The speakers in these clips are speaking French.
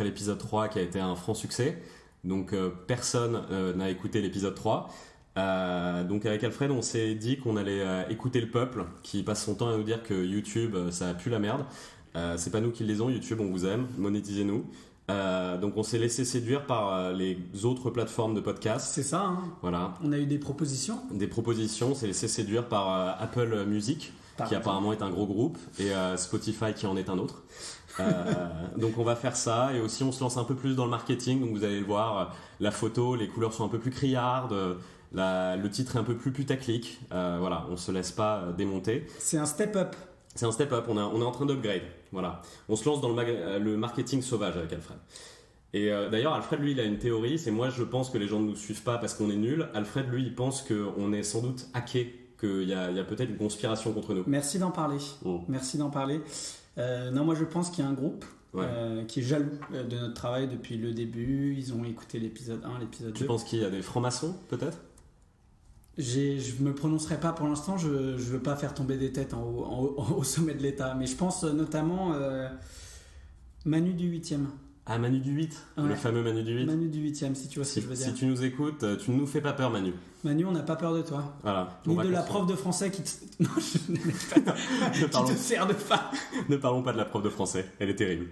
après l'épisode 3 qui a été un franc succès. Donc personne n'a écouté l'épisode 3. Donc avec Alfred on s'est dit qu'on allait écouter le peuple qui passe son temps à nous dire que YouTube ça pue la merde. C'est pas nous qui les ont, YouTube on vous aime, monétisez-nous. Donc on s'est laissé séduire par les autres plateformes de podcast. C'est ça, hein. Voilà. On a eu des propositions. On s'est laissé séduire par Apple Music qui apparemment est un gros groupe et Spotify qui en est un autre. Donc on va faire ça et aussi on se lance un peu plus dans le marketing. Donc vous allez le voir, la photo, les couleurs sont un peu plus criardes, le titre est un peu plus putaclic. Voilà, on se laisse pas démonter. C'est un step up. C'est un step up, on est en train d'upgrade. Voilà. On se lance dans le marketing sauvage avec Alfred. Et d'ailleurs, Alfred, lui, il a une théorie. C'est moi, je pense que les gens ne nous suivent pas parce qu'on est nuls. Alfred, lui, il pense qu'on est sans doute hacké, qu'il y a peut-être une conspiration contre nous. Merci d'en parler. Merci d'en parler. Non, moi, je pense qu'il y a un groupe qui est jaloux de notre travail depuis le début. Ils ont écouté l'épisode 1, l'épisode 2. Tu penses qu'il y a des francs-maçons, peut-être ? Je me prononcerai pas pour l'instant, je veux pas faire tomber des têtes au sommet de l'État, mais je pense notamment Manu du 8e. Ah, Manu du 8, ouais. Le fameux Manu du 8. Manu du 8e, si tu vois ce que je veux dire. Si tu nous écoutes, tu ne nous fais pas peur, Manu. Manu, on n'a pas peur de toi. Voilà. Ni de la prof de français qui te... Non, je n'aime pas. Qui te sert de femme. Ne parlons pas de la prof de français, elle est terrible.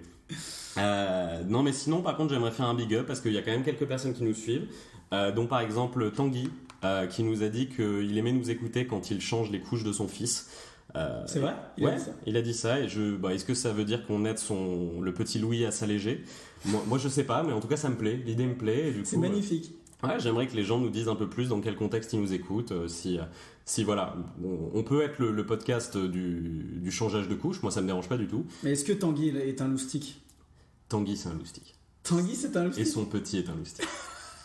Non, mais sinon, par contre, j'aimerais faire un big up parce qu'il y a quand même quelques personnes qui nous suivent, dont par exemple Tanguy, qui nous a dit qu'il aimait nous écouter quand il change les couches de son fils. C'est vrai ? Il a dit ça. Et est-ce que ça veut dire qu'on aide le petit Louis à s'alléger ? Moi, je sais pas, mais en tout cas, ça me plaît. L'idée me plaît. Et du coup, c'est magnifique. J'aimerais que les gens nous disent un peu plus dans quel contexte ils nous écoutent. Si voilà, on peut être le podcast du changeage de couches. Moi, ça me dérange pas du tout. Mais est-ce que Tanguy est un loustic ? Tanguy, c'est un loustic. Tanguy, c'est un loustic. Et son petit est un loustic.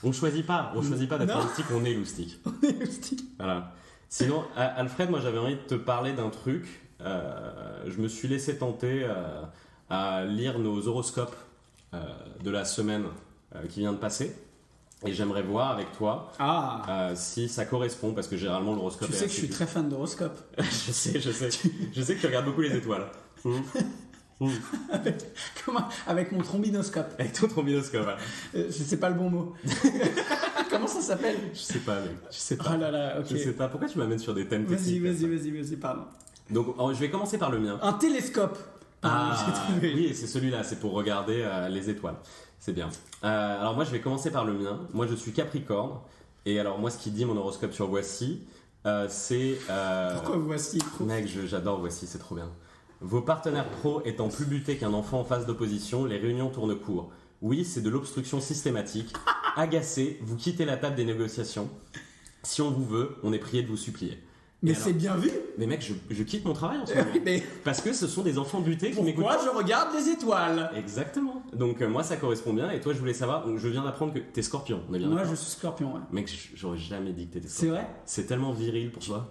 On choisit pas d'être un loustic, on est loustic. On est loustic. Voilà. Sinon, Alfred, moi j'avais envie de te parler d'un truc. Je me suis laissé tenter à lire nos horoscopes de la semaine qui vient de passer. Et j'aimerais voir avec toi si ça correspond, parce que généralement l'horoscope... Tu sais que je suis très fan d'horoscope. Je sais. Je sais que tu regardes beaucoup les étoiles. Avec mon trombinoscope. Avec ton trombinoscope, voilà. Je sais pas le bon mot. Comment ça s'appelle ? Je sais pas, mec. Je sais pas. Oh là là, ok. Je sais pas. Pourquoi tu m'amènes sur des thèmes techniques ? Vas-y, pardon. Donc, je vais commencer par le mien. Un télescope. Oui, c'est celui-là. C'est pour regarder les étoiles. C'est bien. Alors, moi, je vais commencer par le mien. Moi, je suis Capricorne. Et alors, moi, ce qui dit mon horoscope sur Voici, c'est... Pourquoi Voici ? Mec, j'adore Voici, c'est trop bien. Vos partenaires pro étant plus butés qu'un enfant en phase d'opposition, les réunions tournent court. Oui, c'est de l'obstruction systématique. Agacé, vous quittez la table des négociations. Si on vous veut, on est prié de vous supplier. Mais alors, c'est bien vu. Mais mec, je quitte mon travail en ce moment. Parce que ce sont des enfants butés qui m'écoutent. Pourquoi je regarde les étoiles ? Exactement. Donc moi, ça correspond bien. Et toi, je voulais savoir, donc, je viens d'apprendre que t'es Scorpion. On est bien d'accord ? Moi, je suis Scorpion, ouais. Mec, j'aurais jamais dit que t'étais Scorpion. C'est vrai ? C'est tellement viril pour toi.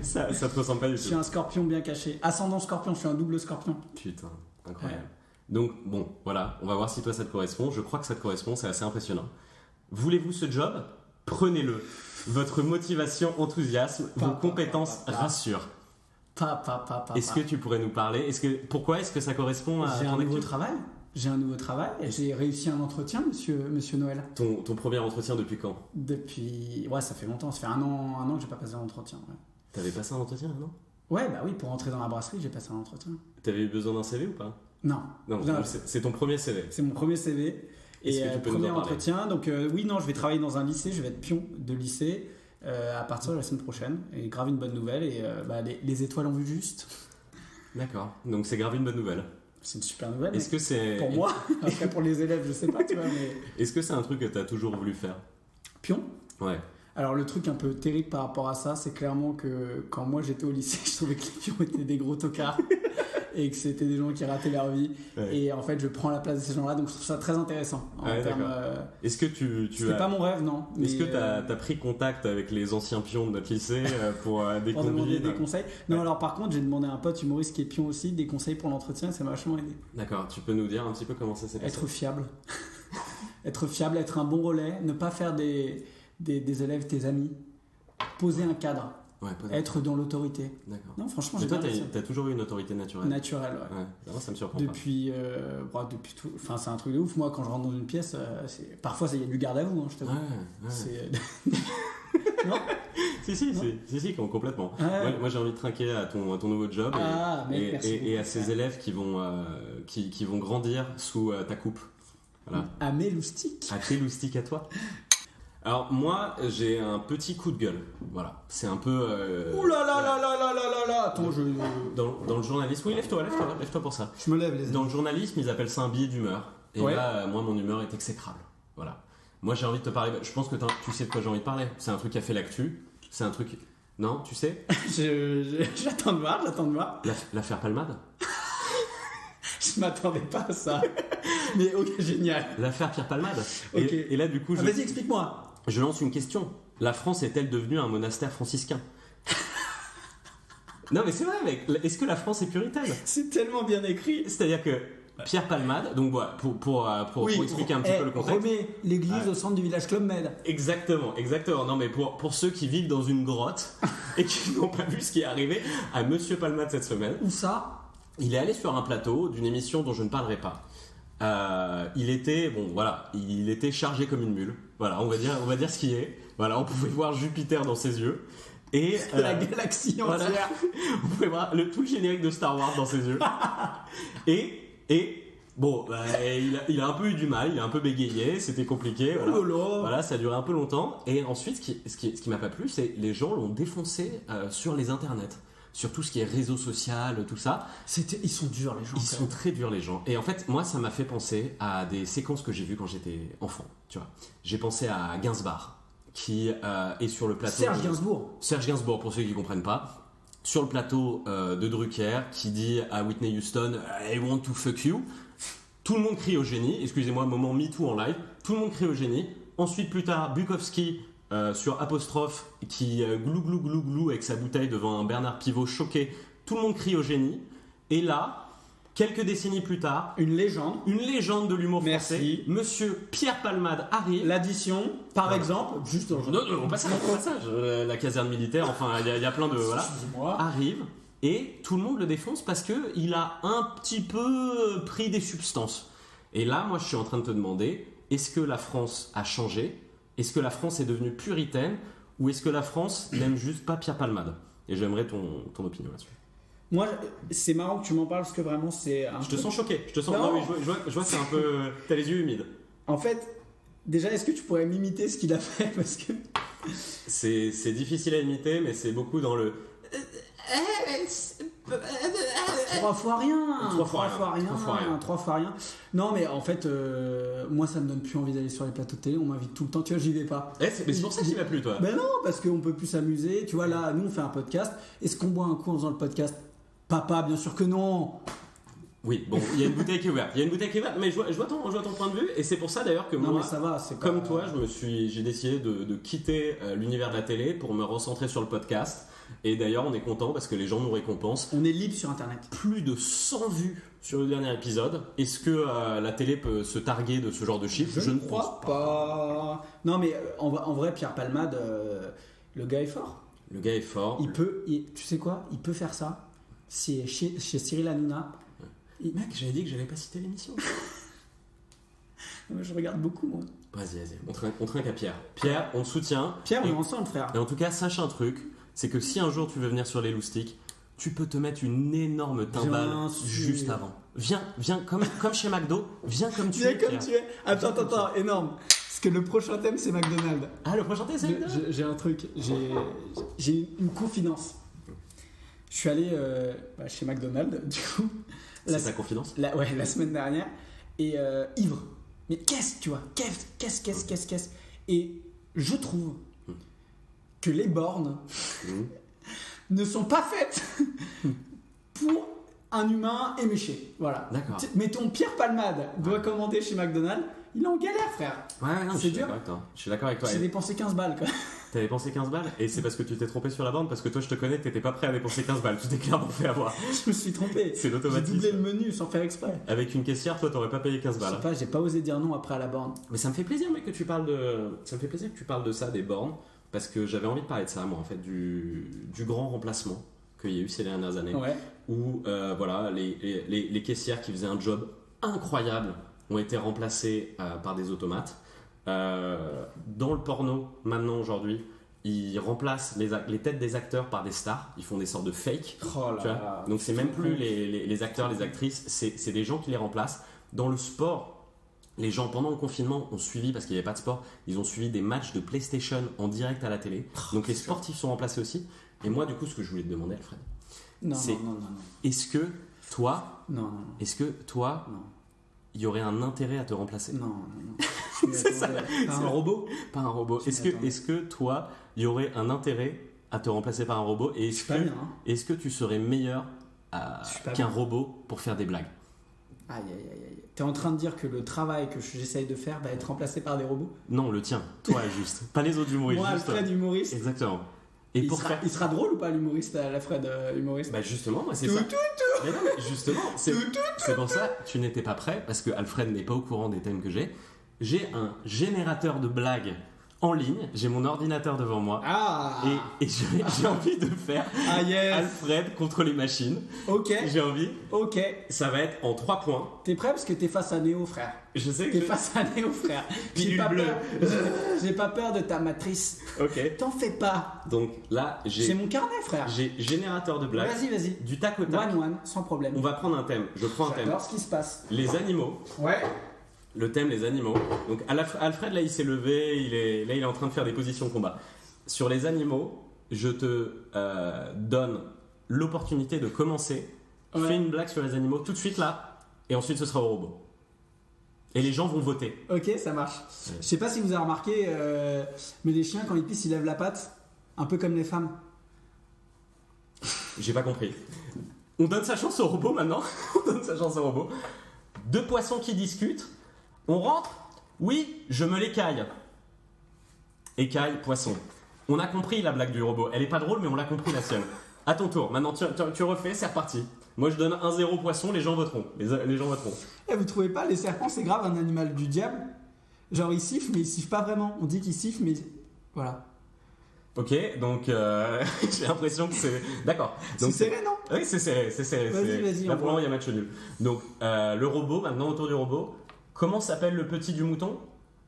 ça te ressemble pas du tout. Je suis un Scorpion bien caché. Ascendant Scorpion, je suis un double Scorpion. Putain, incroyable. Ouais. Donc bon, voilà, on va voir si toi ça te correspond. Je crois que ça te correspond, c'est assez impressionnant. Voulez-vous ce job ? Prenez-le. Votre motivation, enthousiasme, vos compétences rassurent. Est-ce que tu pourrais nous parler ? Pourquoi est-ce que ça correspond à ton nouveau travail ? J'ai un nouveau travail et j'ai réussi un entretien, monsieur Noël. Ton premier entretien depuis quand ? Depuis... Ouais, ça fait longtemps. Ça fait un an que j'ai pas passé un entretien. Ouais. T'avais passé un entretien, non ? Ouais, bah oui, pour entrer dans la brasserie, j'ai passé un entretien. T'avais eu besoin d'un CV ou pas ? Non. Non, c'est ton premier CV. C'est mon premier CV. Et premier entretien. Donc je vais travailler dans un lycée. Je vais être pion de lycée à partir de la semaine prochaine. Et grave une bonne nouvelle. Et les étoiles ont vu juste. D'accord. Donc c'est grave une bonne nouvelle. C'est une super nouvelle. Est-ce que c'est... Pour moi, après pour les élèves, je sais pas, tu vois, mais... Est-ce que c'est un truc que tu as toujours voulu faire ? Pion ? Ouais. Alors le truc un peu terrible par rapport à ça, c'est clairement que quand moi j'étais au lycée, je trouvais que les pions étaient des gros tocards et que c'était des gens qui rataient leur vie. Ouais. Et en fait, je prends la place de ces gens-là, donc je trouve ça très intéressant. Est-ce que C'était pas mon rêve, non. Est-ce que tu as pris contact avec les anciens pions de notre lycée pour des pour demander des conseils ? Non, alors par contre, j'ai demandé à un pote humoriste qui est pion aussi des conseils pour l'entretien, ça m'a vachement aidé. D'accord, tu peux nous dire un petit peu comment ça s'est passé ? Être fiable. Être fiable, être un bon relais, ne pas faire des élèves tes amis, poser un cadre. Ouais, être dans l'autorité. D'accord. Non, franchement, mais toi, t'as toujours eu une autorité naturelle. Naturelle, ouais. Non, ça me surprend depuis tout. Enfin, c'est un truc de ouf. Moi, quand je rentre dans une pièce, parfois, il y a du garde à vous, hein, je t'avoue. C'est... non si, complètement. Moi, j'ai envie de trinquer à ton nouveau job et à ces élèves qui vont grandir sous ta coupe. Voilà. À mes loustiques. À tes loustiques à toi. Alors moi j'ai un petit coup de gueule, voilà, c'est un peu... Ouh là là là là là là là. Attends, dans le journalisme, oui lève-toi pour ça. Je me lève les amis. Dans le journalisme ils appellent ça un billet d'humeur, et là moi mon humeur est exécrable, voilà. Moi j'ai envie de te parler, je pense que tu sais de quoi j'ai envie de parler, c'est un truc qui a fait l'actu, c'est un truc... Non, tu sais? J'attends de voir. L'affaire Palmade. Je m'attendais pas à ça. Mais ok, génial. L'affaire Pierre Palmade. Okay. Et là, du coup, vas-y, explique-moi. Je lance une question. La France est-elle devenue un monastère franciscain? Non, mais c'est vrai, mec. Est-ce que la France est puritaine? C'est tellement bien écrit. C'est-à-dire que Pierre Palmade, donc voilà, pour expliquer un petit peu le contexte. Remet l'église au centre du village Club Med. Exactement. Non, mais pour ceux qui vivent dans une grotte et qui n'ont pas vu ce qui est arrivé à Monsieur Palmade cette semaine. Où ça? Il est allé sur un plateau d'une émission dont je ne parlerai pas. Il était chargé comme une mule. Voilà, on va dire ce qui est. Voilà, on pouvait voir Jupiter dans ses yeux et la galaxie entière. Voilà, on pouvait voir tout le générique de Star Wars dans ses yeux. et bon, il a un peu eu du mal, il a un peu bégayé, c'était compliqué. Voilà, ça a duré un peu longtemps. Et ensuite, ce qui m'a pas plu, c'est les gens l'ont défoncé sur les internets. Sur tout ce qui est réseau social, tout ça. Ils sont durs les gens. Ils sont très durs les gens. Et en fait, moi, ça m'a fait penser à des séquences que j'ai vues quand j'étais enfant. Tu vois, j'ai pensé à Gainsbourg, qui est sur le plateau. Serge Gainsbourg, pour ceux qui ne comprennent pas, sur le plateau de Drucker, qui dit à Whitney Houston, I want to fuck you. Tout le monde crie au génie. Excusez-moi, moment MeToo en live. Tout le monde crie au génie. Ensuite, plus tard, Bukowski. Sur Apostrophe qui glou avec sa bouteille devant un Bernard Pivot choqué, tout le monde crie au génie. Et là, quelques décennies plus tard, une légende de l'humour français, Monsieur Pierre Palmade arrive. L'addition, par exemple, juste au passage, la caserne militaire, enfin il y a plein de arrive et tout le monde le défonce parce que il a un petit peu pris des substances. Et là, moi, je suis en train de te demander, est-ce que la France a changé? Est-ce que la France est devenue puritaine ou est-ce que la France n'aime juste pas Pierre Palmade? Et j'aimerais ton opinion là-dessus. Moi, c'est marrant que tu m'en parles parce que vraiment c'est... Je te sens choqué. Non, mais je vois que c'est un peu... T'as les yeux humides. En fait, déjà, est-ce que tu pourrais m'imiter ce qu'il a fait? Parce que... C'est difficile à imiter, mais c'est beaucoup dans le... Trois fois rien. Non, mais en fait, moi, ça me donne plus envie d'aller sur les plateaux de télé. On m'invite tout le temps. Tu vois, j'y vais pas. Mais c'est pour ça qu'il m'a plu, toi. Ben non, parce qu'on peut plus s'amuser. Tu vois, là, nous, on fait un podcast. Est-ce qu'on boit un coup en faisant le podcast? Papa, bien sûr que non. Oui, bon, il y a une bouteille qui est ouverte. Mais je vois ton point de vue. Et c'est pour ça, d'ailleurs, que non, moi, mais ça va, comme toi, j'ai décidé de quitter l'univers de la télé pour me recentrer sur le podcast. Et d'ailleurs, on est content parce que les gens nous récompensent. On est libre sur Internet. Plus de 100 vues sur le dernier épisode. Est-ce que la télé peut se targuer de ce genre de chiffres? Je ne pense pas. Non, mais en vrai, Pierre Palmade, le gars est fort. Tu sais quoi? Il peut faire ça. C'est chez Cyril Hanouna. Mec, j'avais dit que j'allais pas citer l'émission. Je regarde beaucoup, moi. Vas-y. On trinque à Pierre. Pierre, on te soutient. Pierre, on est ensemble, frère. Et en tout cas, sache un truc. C'est que si un jour tu veux venir sur les loustiques, tu peux te mettre une énorme timbale juste avant. Viens comme chez McDo, viens comme tu es. Viens comme tu es. Attends, énorme. Parce que le prochain thème, c'est McDonald's. Ah, le prochain thème, c'est McDonald's. J'ai un truc, j'ai une confidence. Je suis allé chez McDonald's, du coup. C'est ta confidence? La semaine dernière. Et ivre. Mais qu'est-ce Et je trouve que les bornes ne sont pas faites pour un humain éméché. Voilà. D'accord. Mettons Pierre Palmade doit commander chez McDonald's, il est en galère, frère. Ouais, non, c'est dur. Je suis d'accord avec toi. J'ai dépensé 15 balles, quoi. T'as dépensé 15 balles? Et c'est parce que tu t'es trompé sur la borne? Parce que toi, je te connais, t'étais pas prêt à dépenser 15 balles. Tu t'es clairement fait avoir. Je me suis trompé. C'est l'automatisme. J'ai doublé le menu sans faire exprès. Avec une caissière, toi, t'aurais pas payé 15 balles. Je sais pas, j'ai pas osé dire non après à la borne. Mais ça me fait plaisir, mec, que tu parles de... Ça me fait plaisir que tu parles de ça, des bornes. parce que j'avais envie de parler de ça, moi, en fait, du grand remplacement qu'il y a eu ces dernières années, où voilà, les caissières qui faisaient un job incroyable ont été remplacées par des automates. Dans le porno, maintenant, aujourd'hui, ils remplacent les têtes des acteurs par des stars. Ils font des sortes de fake. Oh là là. Donc c'est même plus les acteurs, les actrices, c'est des gens qui les remplacent. Dans le sport, les gens pendant le confinement ont suivi, parce qu'il n'y avait pas de sport, ils ont suivi des matchs de PlayStation en direct à la télé. Donc les sportifs sont remplacés aussi. Et moi, du coup, ce que je voulais te demander, Alfred, non. Est-ce que toi, il y aurait un intérêt à te remplacer? Non. C'est ça. Pas un robot? Pas un robot. Est-ce que toi, il y aurait un intérêt à te remplacer par un robot? Et est-ce que tu serais meilleur qu'un robot pour faire des blagues? Aïe. T'es en train de dire que le travail que j'essaye de faire va être remplacé par des robots? Non, le tien. Toi, juste. Pas les autres humoristes. Moi, Alfred humoriste. Exactement. Et il sera drôle ou pas l'humoriste, Alfred humoriste? Bah justement, moi c'est ça. Mais non, mais justement, c'est pour ça tu n'étais pas prêt, parce que Alfred n'est pas au courant des thèmes que j'ai. J'ai un générateur de blagues en ligne, j'ai mon ordinateur devant moi, et j'ai envie de faire Alfred contre les machines. Ok. J'ai envie. Ok. Ça va être en 3 points. T'es prêt parce que t'es face à Néo, frère. Je sais que t'es face à Néo, frère. J'ai pas peur de ta matrice. Ok. T'en fais pas. Donc là, c'est mon carnet, frère. J'ai générateur de blagues. Vas-y. Du tac au tac. One, sans problème. On va prendre un thème. Je prends un thème. J'adore ce qui se passe. Les animaux. Ouais. Le thème, les animaux. Donc Alfred, là, il s'est levé, il est en train de faire des positions de combat. Sur les animaux, je te donne l'opportunité de commencer. Ouais. Fais une blague sur les animaux tout de suite là, et ensuite ce sera au robot. Et les gens vont voter. Ok, ça marche. Ouais. Je sais pas si vous avez remarqué, mais les chiens, quand ils pissent, ils lèvent la patte, un peu comme les femmes. J'ai pas compris. On donne sa chance au robot maintenant. On donne sa chance au robot. 2 poissons qui discutent. On rentre? Oui, je me l'écaille. Écaille, poisson. On a compris la blague du robot. Elle est pas drôle, mais on l'a compris la sienne. À ton tour. Maintenant, tu refais, c'est reparti. Moi, je donne 1-0 poisson, les gens voteront. Les gens voteront. Et vous trouvez pas, les serpents, c'est grave un animal du diable? Genre, ils sifflent, mais ils sifflent pas vraiment. On dit qu'ils sifflent, mais voilà. Ok, donc j'ai l'impression que c'est... D'accord. C'est serré, non? Oui, c'est serré. Vas-y. Là, pour le moment, il y a match nul. Donc, le robot, maintenant, autour du robot. Comment s'appelle le petit du mouton?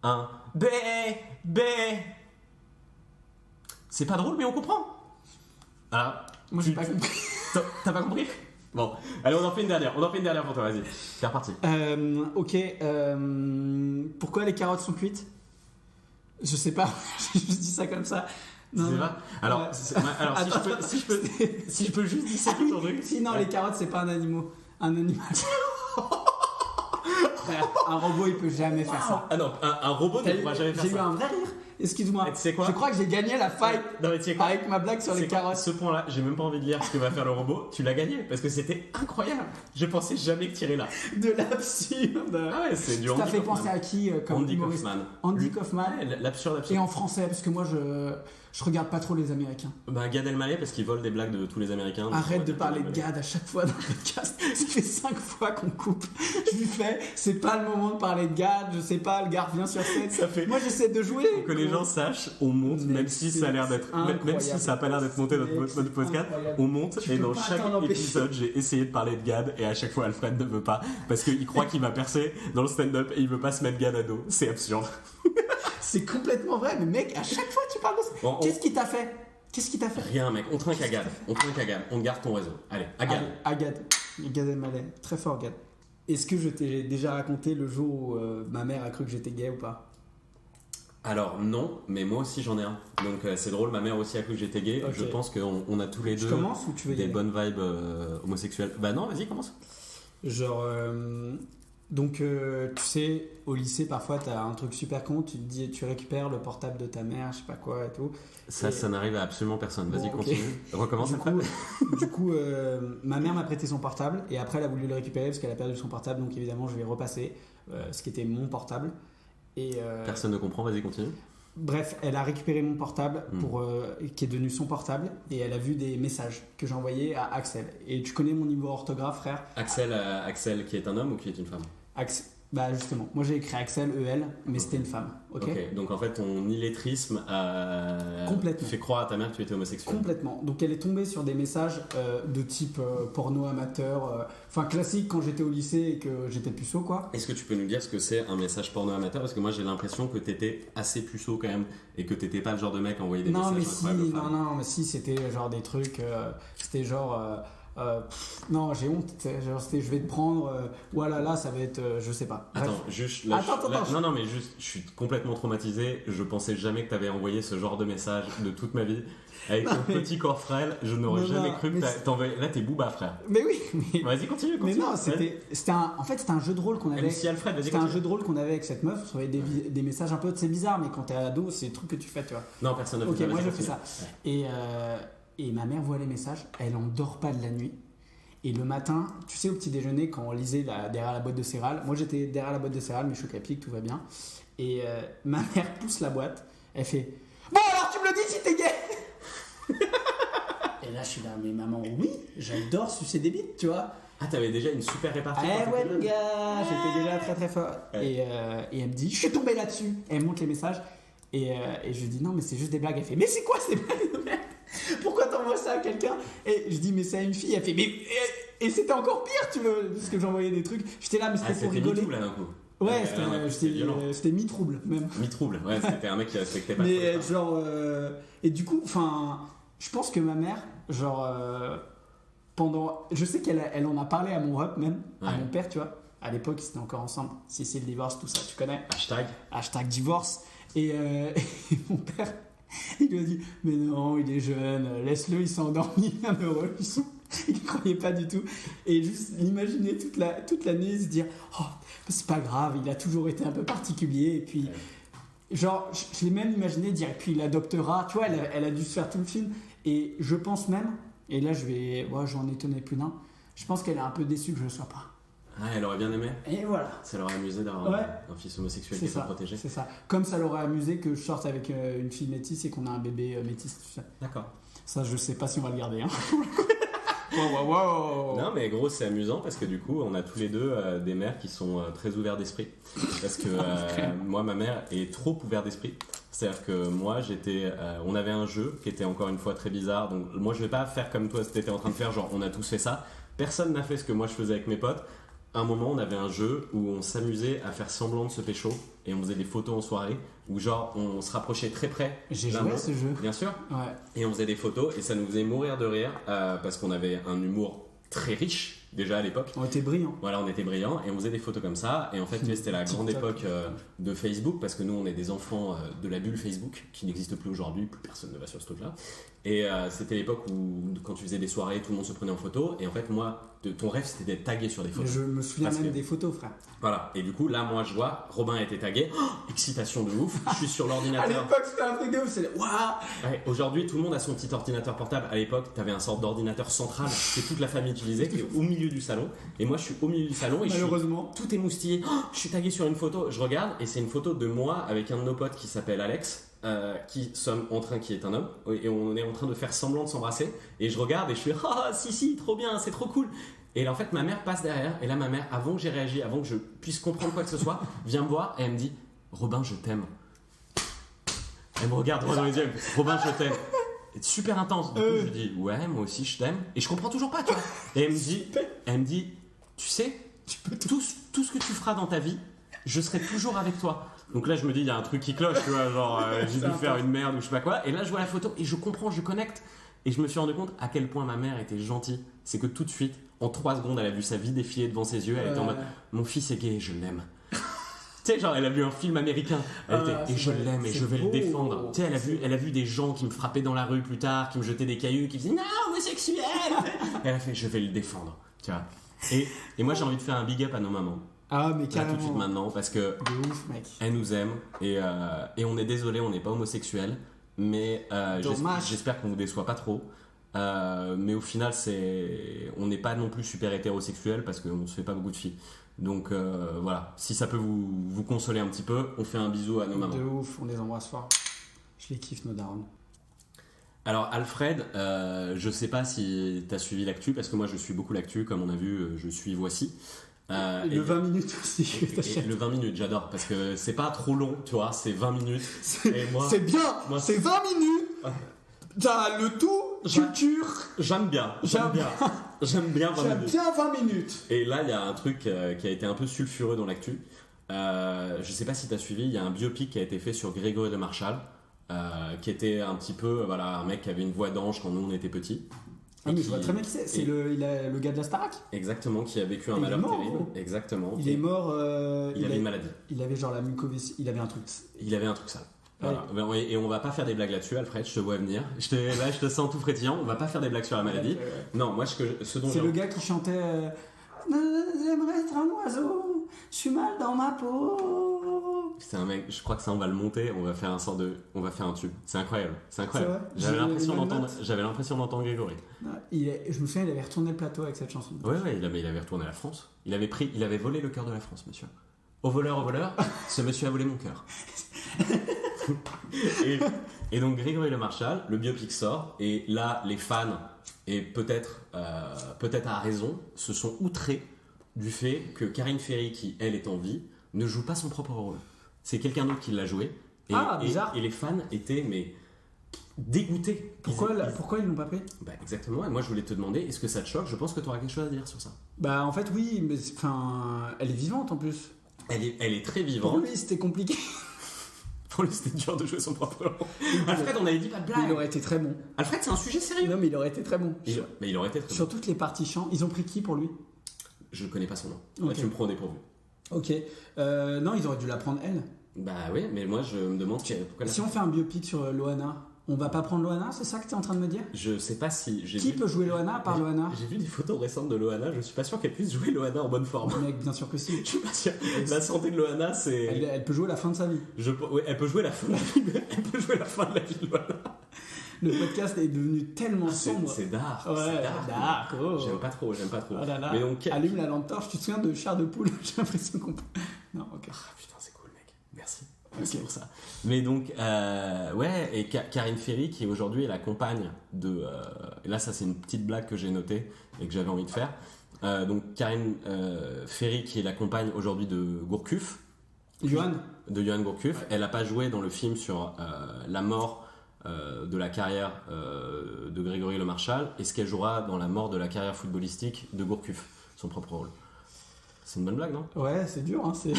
Un bé. C'est pas drôle, mais on comprend. Ah, moi, j'ai pas compris. T'as pas compris? Bon, allez, on en fait une dernière pour toi, vas-y. C'est reparti. Ok, pourquoi les carottes sont cuites? Je sais pas, je dis ça comme ça. Non. Alors, si je peux juste disséquer ton truc. Sinon, les carottes, c'est pas un animal. Frère, un robot, il peut jamais faire ça. Ah non, un robot ne pourra jamais faire ça. J'ai eu un vrai rire. Excuse-moi. Tu sais quoi? Je crois que j'ai gagné la fight avec ma blague sur les carottes. Ce point-là, j'ai même pas envie de lire ce que va faire le robot. Tu l'as gagné parce que c'était incroyable. Je pensais jamais que tirer là. De l'absurde. Ah ouais, c'est du Andy Kaufman. Ça fait penser à qui comme Andy Kaufman. Andy Kaufman. L'absurde. Et en français, parce que moi je regarde pas trop les Américains. Bah Gad Elmaleh parce qu'il vole des blagues de tous les Américains. Arrête de parler de Gad à chaque fois dans le podcast. Ça fait 5 fois qu'on coupe. Je lui fais, c'est pas le moment de parler de Gad, je sais pas, le gars revient sur scène. Moi j'essaie de jouer. Pour que les gens sachent, on monte, même si ça a l'air d'être, même si ça a pas l'air d'être monté notre podcast, on monte et dans chaque épisode j'ai essayé de parler de Gad et à chaque fois Alfred ne veut pas parce qu'il croit qu'il va percer dans le stand-up et il veut pas se mettre Gad à dos. C'est absurde. C'est complètement vrai, mais mec, à chaque fois tu parles de ça. Bon, Qu'est-ce qui t'a fait? Rien, mec. On trinque à Gad. On garde ton réseau. Allez, à Gad. Gad Elmaleh. Très fort, Gad. Est-ce que je t'ai déjà raconté le jour où ma mère a cru que j'étais gay ou pas? Alors non, mais moi aussi j'en ai un. Donc c'est drôle, ma mère aussi a cru que j'étais gay. Okay. Je pense qu'on a tous les deux des bonnes vibes homosexuelles. Bah non, vas-y, commence. Genre... Donc, tu sais, au lycée, parfois, t'as un truc super con, tu te dis, tu récupères le portable de ta mère, je sais pas quoi et tout. Ça n'arrive à absolument personne. Vas-y, continue. Recommence après. Du coup, ma mère m'a prêté son portable et après, elle a voulu le récupérer parce qu'elle a perdu son portable. Donc, évidemment, je vais repasser ce qui était mon portable. Et, personne ne comprend, vas-y, continue. Bref, elle a récupéré mon portable qui est devenu son portable et elle a vu des messages que j'ai envoyés à Axel. Et tu connais mon niveau orthographe, frère? Axel qui est un homme ou qui est une femme? Bah justement, moi j'ai écrit Axel, EL, mais c'était une femme. Ok. Donc en fait, ton illettrisme fait croire à ta mère que tu étais homosexuel. Complètement. Donc elle est tombée sur des messages de type porno amateur, enfin classique quand j'étais au lycée et que j'étais puceau quoi. Est-ce que tu peux nous dire ce que c'est un message porno amateur? Parce que moi j'ai l'impression que t'étais assez puceau quand même et que t'étais pas le genre de mec à envoyer des messages incroyables aux femmes. Non, mais si, c'était genre des trucs, c'était genre... non, j'ai honte, genre c'était je vais te prendre, voilà, là ça va être, je sais pas. Bref. Attends, juste là, Attends. non, mais juste, je suis complètement traumatisé. Je pensais jamais que t'avais envoyé ce genre de message de toute ma vie. Avec ton petit corps frêle, je n'aurais jamais cru que t'envoyais. Là, t'es Booba, frère. Mais oui, mais... Vas-y, continue. Mais non, en fait, c'était un jeu de rôle qu'on avait. MC Alfred, vas-y, c'était un jeu de rôle qu'on avait avec cette meuf. On recevait des messages un peu, c'est bizarre, mais quand t'es ado, c'est des trucs que tu fais, tu vois. Non, personne ne fait ça. Ok, moi je fais ça. Ouais. Et ma mère voit les messages, elle en dort pas de la nuit. Et le matin, tu sais, au petit déjeuner, quand on lisait derrière la boîte de céréales, moi j'étais derrière la boîte de céréales, mais choc à pic, tout va bien. Et ma mère pousse la boîte, elle fait bon, alors tu me le dis si t'es gay. Et là, je suis là, mais maman, oui, j'adore sucer des bites, tu vois. Ah, t'avais déjà une super répartie. Ouais, mon gars, j'étais déjà très très fort. Ouais. Et elle me dit, je suis tombé là-dessus. Et elle monte les messages. Et je lui dis, non, mais c'est juste des blagues. Elle fait, mais c'est quoi ces blagues de merde? Pourquoi t'envoies ça à quelqu'un? Et je dis, mais c'est à une fille. Elle fait, mais. Et c'était encore pire, tu veux, parce que j'envoyais des trucs. J'étais là, mais c'était pour rigoler. C'était là d'un coup. Ouais, c'était mi-trouble même. Mi-trouble, ouais, c'était un mec qui respectait pas. Mais genre. Et du coup, enfin. Je pense que ma mère, genre. Je sais qu'elle en a parlé à mon rep même, à mon père, tu vois. À l'époque, ils étaient encore ensemble. Si c'est le divorce, tout ça, tu connais. Hashtag divorce. Et mon père, il lui a dit, mais non, il est jeune, laisse-le, il s'est endormi, bien heureux. Il ne croyait pas du tout. Et juste l'imaginer toute l'année, se dire, oh, c'est pas grave, il a toujours été un peu particulier. Et puis, genre, je l'ai même imaginé dire, et puis il adoptera. Tu vois, elle a dû se faire tout le film. Et je pense même, et là j'en étonnais plus d'un, je pense qu'elle est un peu déçue que je ne le sois pas. Ah, elle aurait bien aimé. Et voilà. Ça l'aurait amusé d'avoir un fils homosexuel qui est pas protégé. C'est ça. Comme ça l'aurait amusé que je sorte avec une fille métisse et qu'on a un bébé métis. Tu sais. D'accord. Ça, je sais pas si on va le garder. Hein. Wow. Non, mais gros, c'est amusant parce que du coup, on a tous les deux des mères qui sont très ouverts d'esprit. Parce que moi, ma mère est trop ouverte d'esprit. C'est-à-dire que moi, on avait un jeu qui était encore une fois très bizarre. Donc, moi, je vais pas faire comme toi, t'étais en train de faire, genre, on a tous fait ça. Personne n'a fait ce que moi je faisais avec mes potes. À un moment, on avait un jeu où on s'amusait à faire semblant de se pécho et on faisait des photos en soirée où genre on se rapprochait très près. J'ai joué à ce jeu. Bien sûr. Ouais. Et on faisait des photos et ça nous faisait mourir de rire parce qu'on avait un humour très riche déjà à l'époque. On était brillants. Voilà, on était brillants et on faisait des photos comme ça. Et en fait, c'était la grande époque de Facebook parce que nous, on est des enfants de la bulle Facebook qui n'existe plus aujourd'hui. Plus personne ne va sur ce truc-là. Et c'était l'époque où, quand tu faisais des soirées, tout le monde se prenait en photo. Et en fait, moi, ton rêve, c'était d'être tagué sur des photos. Je me souviens même des photos, frère. Voilà. Et du coup, là, moi, je vois, Robin a été tagué. Oh, excitation de ouf. Je suis sur l'ordinateur. À l'époque, c'était un truc de ouf. C'est waouh. Ouais, aujourd'hui, tout le monde a son petit ordinateur portable. À l'époque, tu avais un sorte d'ordinateur central que toute la famille utilisait, qui est au milieu du salon. Et moi, je suis au milieu du salon. Et malheureusement, tout est moustillé. Oh, je suis tagué sur une photo. Je regarde et c'est une photo de moi avec un de nos potes qui s'appelle Alex. Qui est un homme et on est en train de faire semblant de s'embrasser et je regarde et je fais si trop bien, c'est trop cool. Et là en fait ma mère passe derrière et là ma mère, avant que j'ai réagi, avant que je puisse comprendre quoi que ce soit, vient me voir et elle me dit Robin, je t'aime. Elle me regarde droit dans les yeux, Robin, je t'aime. C'est super intense. Du coup je lui dis ouais, moi aussi je t'aime et je comprends toujours pas, tu vois. Et elle me dit tu sais, tout ce que tu feras dans ta vie, je serai toujours avec toi. Donc là, je me dis, il y a un truc qui cloche, tu vois, genre, j'ai dû faire une merde ou je sais pas quoi. Et là, je vois la photo et je comprends, je connecte. Et je me suis rendu compte à quel point ma mère était gentille. C'est que tout de suite, en 3 secondes, elle a vu sa vie défiler devant ses yeux. Elle était en mode, mon fils est gay, je l'aime. Tu sais, genre, elle a vu un film américain. Elle était, et je l'aime et je vais le défendre. Tu sais, elle a vu des gens qui me frappaient dans la rue plus tard, qui me jetaient des cailloux, qui faisaient, non, homosexuel. Elle a fait, je vais le défendre. Tu vois. Et moi, j'ai envie de faire un big up à nos mamans. Ah, mais carrément. Là, tout de suite maintenant, parce que de ouf, mec. Elle nous aime et on est désolé, on n'est pas homosexuel, mais j'espère qu'on vous déçoit pas trop. Mais au final, on n'est pas non plus super hétérosexuel parce qu'on se fait pas beaucoup de filles. Donc voilà, si ça peut vous consoler un petit peu, on fait un bisou à nos mamans. De ouf, on les embrasse fort. Je les kiffe, nos darons. Alors Alfred, je sais pas si tu as suivi l'actu, parce que moi je suis beaucoup l'actu, comme on a vu, je suis Voici. Le 20 minutes aussi que t'achètes. Le 20 minutes, j'adore, parce que c'est pas trop long, tu vois, c'est 20 minutes. C'est bien, c'est 20 minutes. T'as le tout culture. J'aime bien 20 minutes. 20 minutes. Et là, il y a un truc qui a été un peu sulfureux dans l'actu. Je sais pas si t'as suivi, il y a un biopic qui a été fait sur Grégory Le Marchal, qui était un petit peu un mec qui avait une voix d'ange quand nous on était petits. Ah mais je vois très bien qui c'est. C'est le gars de la Starac. Exactement, qui a vécu un malheur terrible. Exactement. Il est mort. Il avait une maladie. Il avait genre la mucoviscidose. Il avait un truc. Il avait un truc sale. Voilà. Et on va pas faire des blagues là-dessus, Alfred, je te vois venir. Là, je te sens tout frétillant. On va pas faire des blagues sur la maladie. Non, moi, ce dont c'est le gars qui chantait J'aimerais être un oiseau, je suis mal dans ma peau. C'est un mec, je crois que ça, on va le monter. On va faire un tube. C'est incroyable. J'avais l'impression d'entendre Grégory. Je me souviens, il avait retourné le plateau avec cette chanson. Ouais, il avait retourné la France. Il avait volé le cœur de la France, monsieur. Au voleur, ce monsieur a volé mon cœur. et donc Grégory Le Marchal, le biopic sort, et là les fans, et peut-être à raison, se sont outrés du fait que Karine Ferry, qui elle est en vie, ne joue pas son propre rôle. C'est quelqu'un d'autre qui l'a joué. Bizarre. Et les fans étaient dégoûtés. Pourquoi ils l'ont pas pris? Exactement, et moi je voulais te demander, est-ce que ça te choque? Je pense que tu auras quelque chose à dire sur ça. En fait oui, mais elle est vivante en plus. Elle est très vivante. Pour lui c'était compliqué. Pour lui, c'était dur de jouer son propre rôle. Alfred, on avait dit pas de blague. Il aurait été très bon. Alfred, c'est un sujet sérieux. Non, mais il aurait été très bon. Mais il aurait été très bon. Sur toutes les parties chant, ils ont pris qui pour lui? Je ne connais pas son nom. Okay. Là, tu me prends au dépourvu. Ok. Non, ils auraient dû la prendre elle. Bah oui, mais moi, je me demande pourquoi. Si on fait un biopic sur Loana, on va pas prendre Loana, c'est ça que tu es en train de me dire? Je sais pas si. Qui peut jouer Loana à part Loana? J'ai vu des photos récentes de Loana, je suis pas sûr qu'elle puisse jouer Loana en bonne forme. Mec, bien sûr que si. Je suis pas sûr. La santé de Loana, c'est. Elle peut jouer la fin de sa vie. Oui, elle peut jouer la fin de la vie. Elle peut jouer la fin de la vie de Loana. Le podcast est devenu tellement sombre. C'est dark. Ouais, dark. Oh. J'aime pas trop. Oh là là. Mais donc, allume la lampe torche, tu te souviens de Chair de Poule? J'ai l'impression qu'on peut. Non, ok. Putain, c'est cool, mec. Merci. Merci pour ça. Mais donc, et Karine Ferry, qui aujourd'hui est la compagne de. Et là, ça, c'est une petite blague que j'ai notée et que j'avais envie de faire. Donc, Karine Ferry, qui est la compagne aujourd'hui de Gourcuff. De Johan Gourcuff. Elle n'a pas joué dans le film sur la mort de la carrière de Grégory Le Marchal. Est-ce qu'elle jouera dans la mort de la carrière footballistique de Gourcuff, son propre rôle? C'est une bonne blague, non? Ouais, c'est dur, hein, c'est...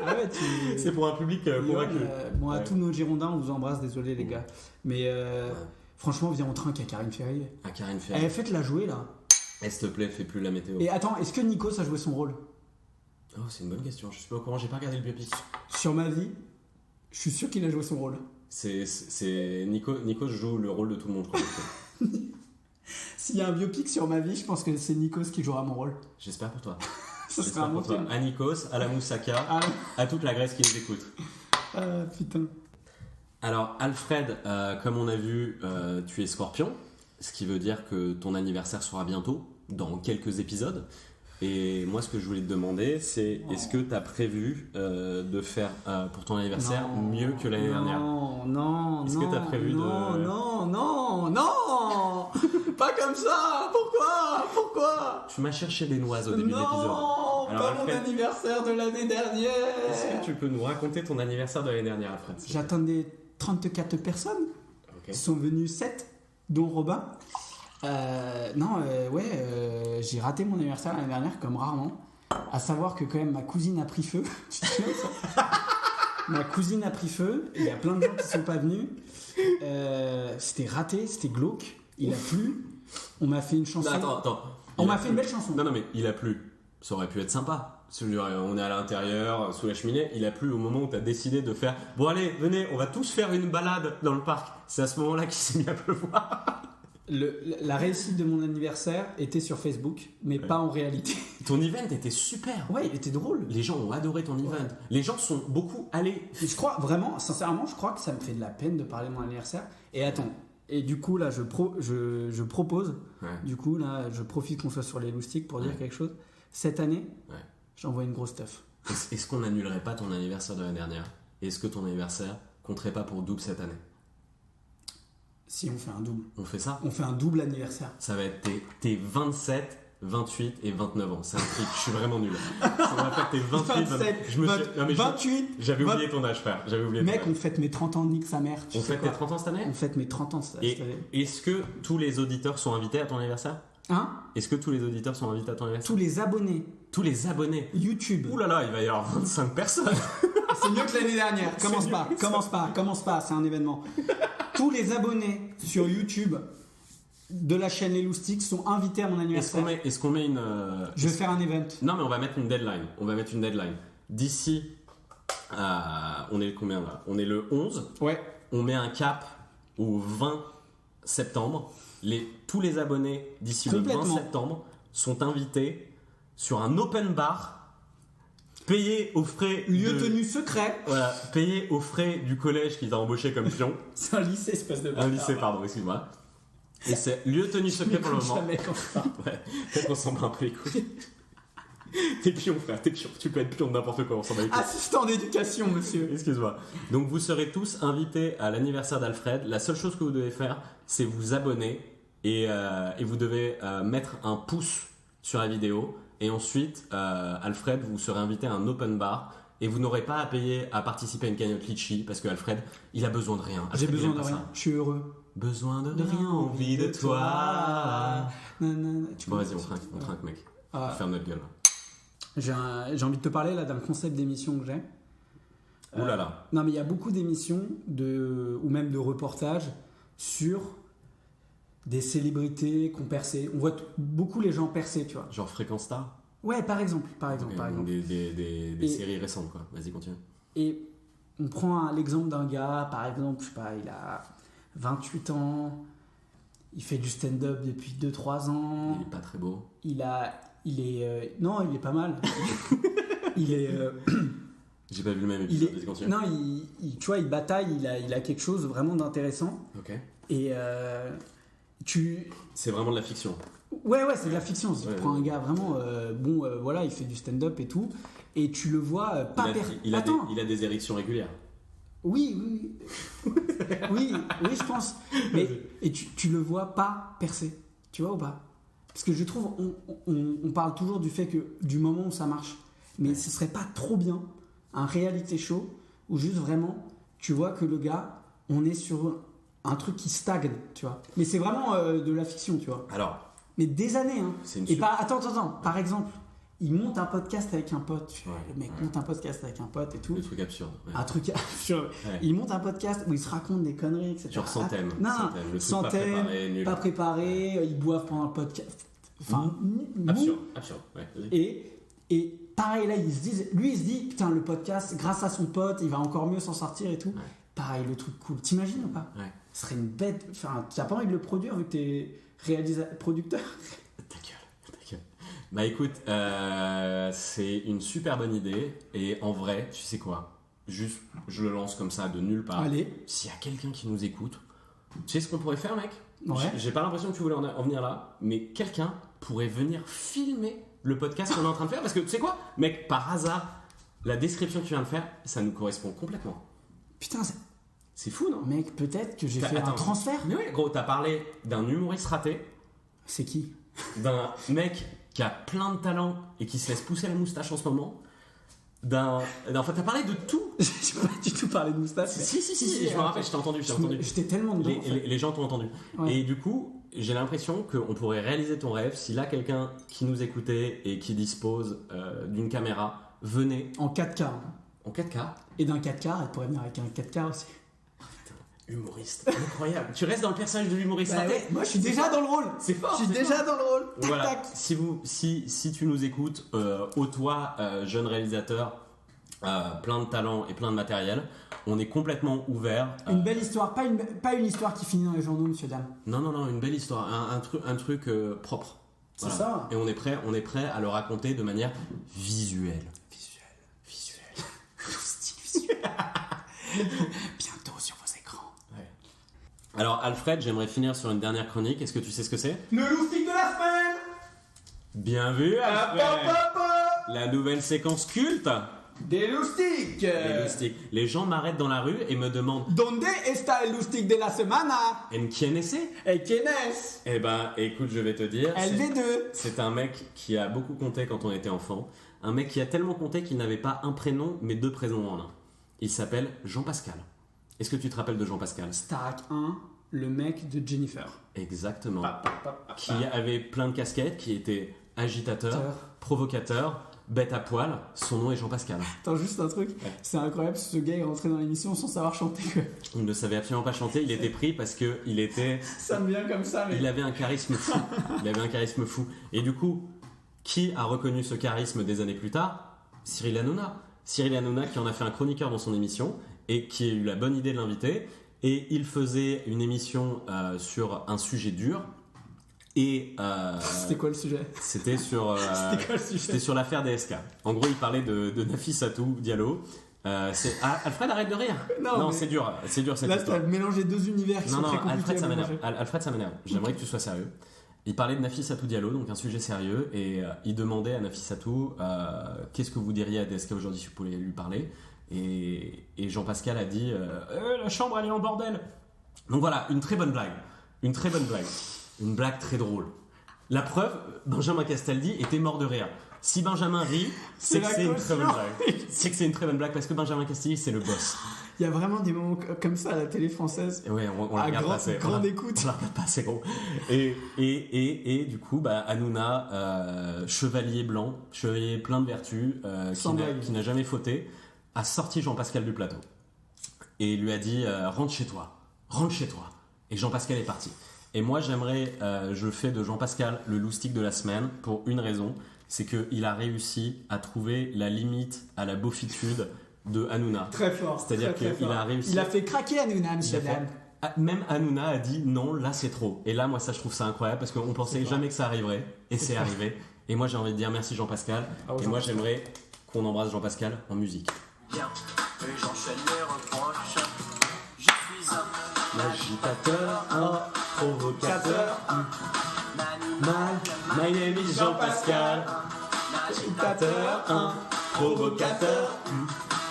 Ah ouais, c'est pour un public convaincu. À tous nos Girondins, on vous embrasse, désolé les gars. Mais franchement, viens, on trinque à Karine Ferry. À Karine Ferry. Faites-la jouer, là. S'il te plaît, fais plus la météo. Et attends, est-ce que Nikos a joué son rôle? Oh, c'est une bonne question, je suis pas au courant, j'ai pas regardé le biopic. Sur ma vie, je suis sûr qu'il a joué son rôle. Nikos joue le rôle de tout le monde, je crois. S'il y a un biopic sur ma vie, je pense que c'est Nikos qui jouera mon rôle. J'espère pour toi. J'espère pour toi. À Nikos, à la Moussaka, à toute la Grèce qui nous écoute. Putain. Alors, Alfred, comme on a vu, tu es Scorpion, ce qui veut dire que ton anniversaire sera bientôt, dans quelques épisodes. Et moi, ce que je voulais te demander, c'est est-ce que tu as prévu de faire pour ton anniversaire mieux que l'année dernière? Non. Est-ce que tu as prévu de... Non Pas comme ça. Pourquoi Tu m'as cherché des noises au début de l'épisode. Non, pas mon anniversaire de l'année dernière. Est-ce que tu peux nous raconter ton anniversaire de l'année dernière, Alfred? J'attendais 34 personnes. Ils sont venus 7, dont Robin. J'ai raté mon anniversaire l'année dernière comme rarement. À savoir que quand même ma cousine a pris feu. Tu te souviens de ça? Ma cousine a pris feu. Il y a plein de gens qui sont pas venus. C'était raté, c'était glauque. Il a plu. On m'a fait une chanson. Attends. On m'a fait une belle chanson. Non mais il a plu. Ça aurait pu être sympa. On est à l'intérieur, sous la cheminée. Il a plu au moment où tu as décidé de faire bon allez, venez, on va tous faire une balade dans le parc. C'est à ce moment-là qu'il s'est mis à pleuvoir. La réussite de mon anniversaire était sur Facebook, mais pas en réalité. Ton event était super. Ouais, il était drôle. Les gens ont adoré ton event. Les gens sont beaucoup allés. Je crois vraiment, sincèrement, je crois que ça me fait de la peine de parler de mon anniversaire. Et attends, et du coup là, je propose. Ouais. Du coup là, je profite qu'on soit sur les loustiques pour dire quelque chose. Cette année, j'envoie une grosse teuf. Est-ce qu'on n'annulerait pas ton anniversaire de l'année dernière? Est-ce que ton anniversaire compterait pas pour double cette année? Si on fait un double. On fait ça? On fait un double anniversaire. Ça va être tes 27 28 et 29 ans. C'est un truc, je suis vraiment nul. Ça m'a fait tes 28, 28. J'avais oublié ton âge, frère. Mec, on fête mes 30 ans, nique sa mère. On fête tes 30 ans cette année ? On fête mes 30 ans cette année. Est-ce que tous les auditeurs sont invités à ton anniversaire ? Hein ? Est-ce que tous les auditeurs sont invités à ton anniversaire ? Tous les abonnés. Tous les abonnés. YouTube. Ouh là là, il va y avoir 25 personnes. C'est mieux que l'année dernière. Commence pas, c'est un événement. Tous les abonnés sur YouTube de la chaîne Les Loustiques sont invités à mon anniversaire. Est-ce qu'on met une... Je vais faire un event. Non, mais on va mettre une deadline. D'ici... on est le combien là ? On est le 11. Ouais. On met un cap au 20 septembre. Tous les abonnés d'ici le 20 septembre sont invités sur un open bar payé aux frais... Tenu secret. Voilà, payé aux frais du collège qui t'a embauché comme pion. C'est un lycée, espèce de... Un lycée, pardon, excuse-moi. Et c'est lieu tenu secret pour le moment. Jamais quand je parle. Ouais, peut-être qu'on s'en bat un peu les couilles. T'es pion, frère, t'es pion. Tu peux être pion de n'importe quoi, on s'en bat les couilles. Assistant d'éducation, monsieur. Excuse-moi. Donc vous serez tous invités à l'anniversaire d'Alfred. La seule chose que vous devez faire, c'est vous abonner et vous devez mettre un pouce sur la vidéo. Et ensuite, Alfred, vous serez invité à un open bar. Et vous n'aurez pas à participer à une cagnotte Litchi parce que Alfred, il a besoin de rien. J'ai besoin de rien. Je suis heureux. Besoin de rien, envie de toi. Bon, vas-y, on trinque, mec. Ferme notre gueule. J'ai envie de te parler là d'un concept d'émission que j'ai. Ouh là là. Non, mais il y a beaucoup d'émissions ou même de reportages sur des célébrités qui ont percé. On voit beaucoup les gens percer, tu vois. Genre Fréquence Star ? Ouais, par exemple. Des séries récentes, quoi. Vas-y, continue. Et on prend l'exemple d'un gars, par exemple, je sais pas, il a 28 ans, il fait du stand-up depuis 2-3 ans. Il est pas très beau. Non, il est pas mal. Il est... J'ai pas vu le même épisode, vas-y, continue. Non, tu vois, il bataille, il a quelque chose vraiment d'intéressant. Ok. Et c'est vraiment de la fiction. Ouais, c'est de la fiction. Si tu prends un gars vraiment voilà, il fait du stand-up et tout, et tu le vois il a des érections régulières. Oui, je pense. Mais et tu le vois pas percer, tu vois ou pas ? Parce que je trouve, on parle toujours du fait que du moment où ça marche, mais ce serait pas trop bien un reality show où juste vraiment, tu vois que le gars, on est sur un truc qui stagne, tu vois. Mais c'est vraiment de la fiction, tu vois. Alors. Mais des années, hein. Attends. Par exemple, il monte un podcast avec un pote. Le mec monte un podcast avec un pote et tout. Des trucs absurdes. Ouais. Un truc absurde. Ouais. Il monte un podcast où il se raconte des conneries, etc. Genre sans thème. Sans thème, pas préparé, ils boivent pendant le podcast. Enfin, absurde. Ouais, et pareil, là, il se dit, putain, le podcast, grâce à son pote, il va encore mieux s'en sortir et tout. Ouais. Pareil, le truc cool. T'imagines ou pas ? Ouais. Ce serait une bête. Enfin, t'as pas envie de le produire vu que t'es producteur ? Ta gueule. Bah écoute, c'est une super bonne idée. Et en vrai, tu sais quoi ? Juste, je le lance comme ça de nulle part. Allez. S'il y a quelqu'un qui nous écoute, tu sais ce qu'on pourrait faire, mec ? Ouais. J'ai pas l'impression que tu voulais en venir là, mais quelqu'un pourrait venir filmer le podcast qu'on est en train de faire. Parce que tu sais quoi ? Mec, par hasard, la description que tu viens de faire, ça nous correspond complètement. Putain, c'est fou, non ? Mec, peut-être que j'ai fait un transfert. Mais ouais, gros, t'as parlé d'un humoriste raté. C'est qui ? D'un mec qui a plein de talent et qui se laisse pousser la moustache en ce moment. Enfin, t'as parlé de tout. J'ai pas du tout parlé de moustache. Si, je me rappelle, je t'ai entendu. J'étais tellement dedans. Les gens t'ont entendu. Ouais. Et du coup, j'ai l'impression qu'on pourrait réaliser ton rêve si là, quelqu'un qui nous écoutait et qui dispose d'une caméra venait. En 4K. En 4K. Et d'un 4K, elle pourrait venir avec un 4K aussi. Humoriste, incroyable. Tu restes dans le personnage de l'humoriste. Ouais. Moi, je suis déjà dans le rôle. C'est fort. Je suis déjà dans le rôle. Voilà. Si tu nous écoutes, toi, jeune réalisateur, plein de talent et plein de matériel, on est complètement ouvert. Une belle histoire, pas une histoire qui finit dans les journaux, monsieur dame. Non, une belle histoire, un truc propre. C'est ça. Et on est prêt à le raconter de manière visuelle. Bientôt sur vos écrans. Ouais. Alors Alfred, j'aimerais finir sur une dernière chronique. Est-ce que tu sais ce que c'est ? Le loustic de la semaine. Bien vu, Alfred. La nouvelle séquence culte Des loustiques. Les gens m'arrêtent dans la rue et me demandent Donde está el lustig de la semana? En quién es? Et quién es? Eh ben, écoute, je vais te dire. LV2. C'est un mec qui a beaucoup compté quand on était enfant. Un mec qui a tellement compté qu'il n'avait pas un prénom, mais 2 prénoms en un. Il s'appelle Jean-Pascal. Est-ce que tu te rappelles de Jean-Pascal? Starac 1, le mec de Jennifer. Exactement. Qui avait plein de casquettes, qui était agitateur, provocateur, bête à poil. Son nom est Jean-Pascal. Attends, juste un truc. Ouais. C'est incroyable, ce gars est rentré dans l'émission sans savoir chanter. Il ne savait absolument pas chanter. Il était pris parce que il était... Ça me vient comme ça. Mais... Il avait un charisme fou. Et du coup, qui a reconnu ce charisme des années plus tard? Cyril Hanouna. Cyril Hanouna qui en a fait un chroniqueur dans son émission et qui a eu la bonne idée de l'inviter. Et il faisait une émission sur un sujet dur. Et c'était quoi le sujet? C'était sur c'était sur l'affaire DSK. En gros, il parlait de Nafissatou Diallo. Alfred, arrête de rire. Non, c'est dur cette là, histoire. Là, tu as mélangé 2 univers qui sont très compliqués. Alfred, ça m'énerve. J'aimerais que tu sois sérieux. Il parlait de Nafissatou Diallo, donc un sujet sérieux, et il demandait à Nafissatou qu'est-ce que vous diriez à DSK aujourd'hui si vous pouviez lui parler. Et Jean-Pascal a dit la chambre elle est en bordel. Donc voilà, une très bonne blague. Une blague très drôle. La preuve, Benjamin Castaldi était mort de rire. Si Benjamin rit, c'est que c'est une très bonne blague. C'est que c'est une très bonne blague parce que Benjamin Castaldi, c'est le boss. Il y a vraiment des moments comme ça à la télé française. Ouais, on la regarde pas assez. Grande écoute. On la regarde pas assez gros. Et du coup, Hanouna, chevalier blanc, chevalier plein de vertus, qui n'a jamais fauté, a sorti Jean-Pascal du plateau. Et il lui a dit rentre chez toi. Et Jean-Pascal est parti. Et moi, je fais de Jean-Pascal le loustic de la semaine pour une raison, c'est qu'il a réussi à trouver la limite à la beaufitude de Hanouna. Très fort. C'est-à-dire qu'il a réussi. Il a fait craquer Hanouna, monsieur Dan. Même Hanouna a dit non, là c'est trop. Et là, moi, ça, je trouve ça incroyable parce qu'on pensait jamais que ça arriverait. Et c'est arrivé. Et moi, j'ai envie de dire merci Jean-Pascal. Et moi, j'aimerais qu'on embrasse Jean-Pascal en musique. Bien, et j'enchaîne les reproches. Je suis un agitateur, un provocateur. My name is Jean-Pascal. Agitateur, un provocateur.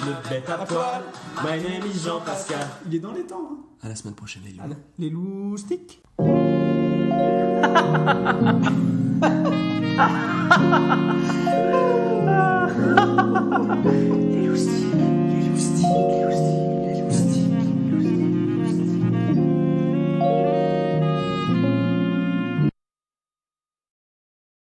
Le bête à poil. My name is Jean-Pascal. Il est dans les temps. À la semaine prochaine, les loups. Les loustiques.